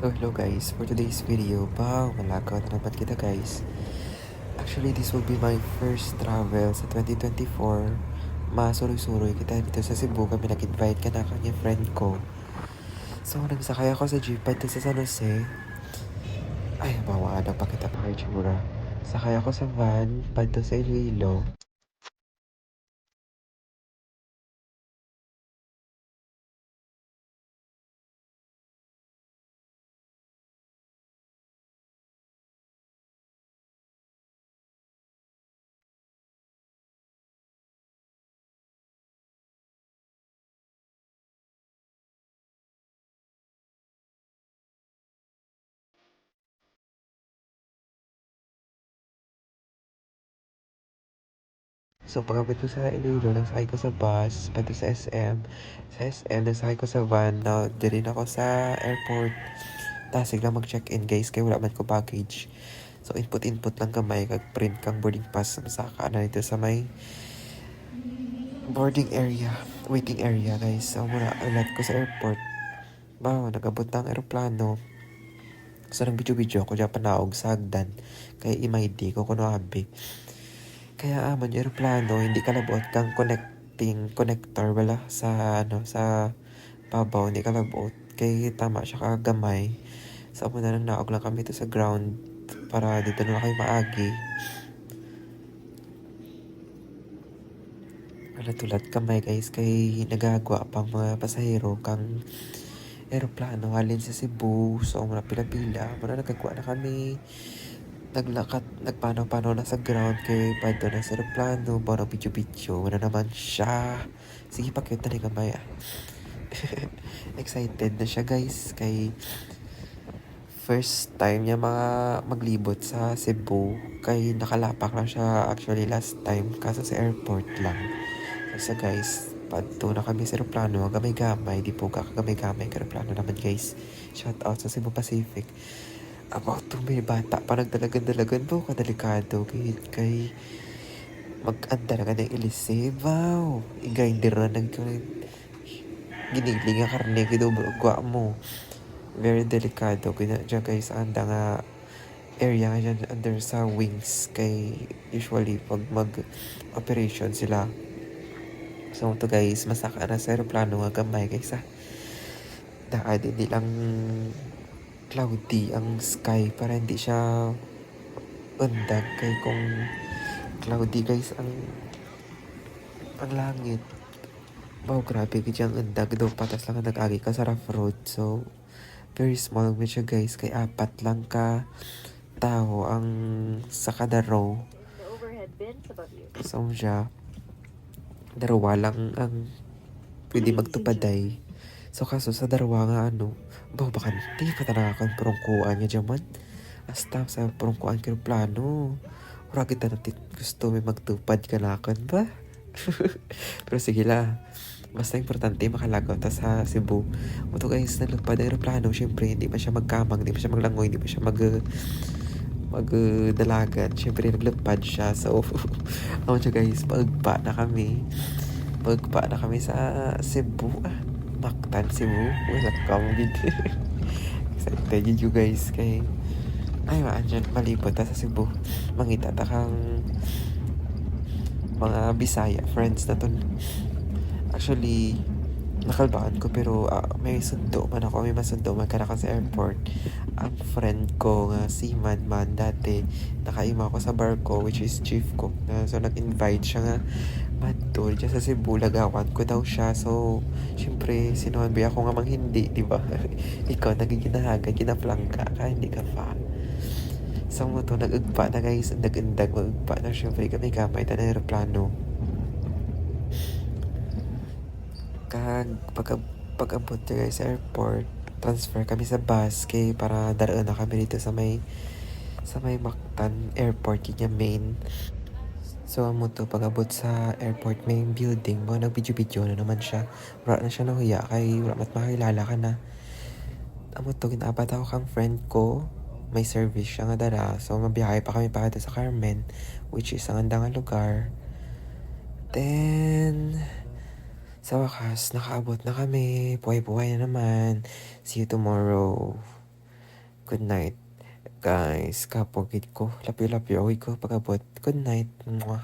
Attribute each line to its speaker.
Speaker 1: So hello guys, for today's video, wow, malagaw na naman kita guys. Actually, this will be my first travel sa 2024. Masuroy-suroy kita dito sa Cebu. Kami nag-invite ka na kanya friend ko. So, nagsakay ako sa jeep dito sa San Jose. Ay, mawala pa kita pa kay Chimura. Sakay ako sa van, padto sa Iloilo. So, pagkabit ko sa Iloilo, nagsakay ko sa bus, padto sa SM. Sa SM, nagsakay ko sa van. Now, din ako sa airport. Tasig lang mag-check-in guys, kaya wala man ko baggage. So, input lang kamay, kag-print kang boarding pass. Masaka na dito sa may boarding area, waiting area guys. So, muna, alat ko sa airport. Ba, nagabot ang aeroplano. So, nang video-video ako dyan panaog sa hagdan. Kaya imaydi ko kuno abi. Kaya aman yung aeroplano, hindi kalabot kang connector wala sa sa babaw, hindi kalabot. Kaya tama siya kagamay. So, muna nang naog lang kami to sa ground para dito na kayo maagi. Tulad kamay guys, kay nagagwa pang mga pasahero kang aeroplano halin sa Cebu. So, muna pila-pila. Muna nagagwa na kami. Naglakat, nagpanaw-panaw na sa ground kay Pado na sa aeroplano. Parang video-video. Muna naman siya. Sige, pakita ni kamay ah. Excited na siya guys. Kay first time niya maglibot sa Cebu. Kay nakalapak lang siya actually last time. Kaso sa airport lang. So guys, padto na kami sa aeroplano, gamay-gamay, di po kagamay-gamay ka aeroplano naman guys. Shout out sa Cebu Pacific. About to may bata, parang dalagan-dalagan po, kadelikado. Kay mag-anda na ka ng ilise, wow. Igrinder na giniling nga karne, gwa mo. Very delikado. Kaya dyan guys, anda nga area nga dyan under sa wings. Kay usually pag mag-operation sila, so to guys, masaka na sa aeroplano nga gamay guys ah. Daad hindi lang cloudy ang sky para hindi siya undag. Kay kung cloudy guys ang langit. Wow, grabe ang undag daw patas lang nag-agi ka sa rough road. So very small lang siya guys, kay apat lang ka tao ang sa kada row. So siya darawa lang ang pwede magtupaday. So kaso sa darawa nga bakanti pa talaga kan perungkuan niya dyan man. Hasta sa perungkuan kaya plano. Wala kita natin gusto may magtupad ka lakan ba? Pero sige la. Basta importante makalagaw ta sa Cebu. Ito guys, nalupad ang aeroplano. Siyempre, hindi pa siya magkamang, hindi pa siya maglangoy, hindi pa siya magdalagan. Siyempre, naglupad siya. So, ako siya guys, pagpa na kami sa Cebu. Mactan, Cebu. Welcome gid. Excited you guys kay ay maan dyan malibot ta sa Cebu. Mangita ta kang mga Bisaya friends na ton. Actually, nakalbaan ko pero may sundo man ako. May masundo man ka na sa airport. Ang friend ko nga si Man dati, nakaima ko sa barko which is chief cook na. So nag-invite siya nga madto dyan sa Cebu, lagawan ko daw siya. So syempre sinuhan ba ako nga mang hindi, di ba? Ikaw nagiginahaga, ginaplangka ka, hindi ka pa. So mo to nag-ugpa na guys, nag-undag mag-ugpa na. Syempre kami gamay na aeroplano. Pag-abot guys sa airport, transfer kami sa bus kay para daraan na kami dito sa may Mactan Airport yun yung main. So amo to pag-abot sa airport main building mo, nag-video-video na naman siya. Wala na siya nahuya kay wala mat makilala ka na. Amo to ginaabot ako kang friend ko, may service siya nga dara. So mabiyahe pa kami pa sa Carmen, which is ang andang lugar. Then sa wakas, nakaabot na kami. Buhay-buhay na naman. See you tomorrow. Good night. Guys, kapogit ko. Lapyo-lapyo ko pagabot. Good night. Mwah.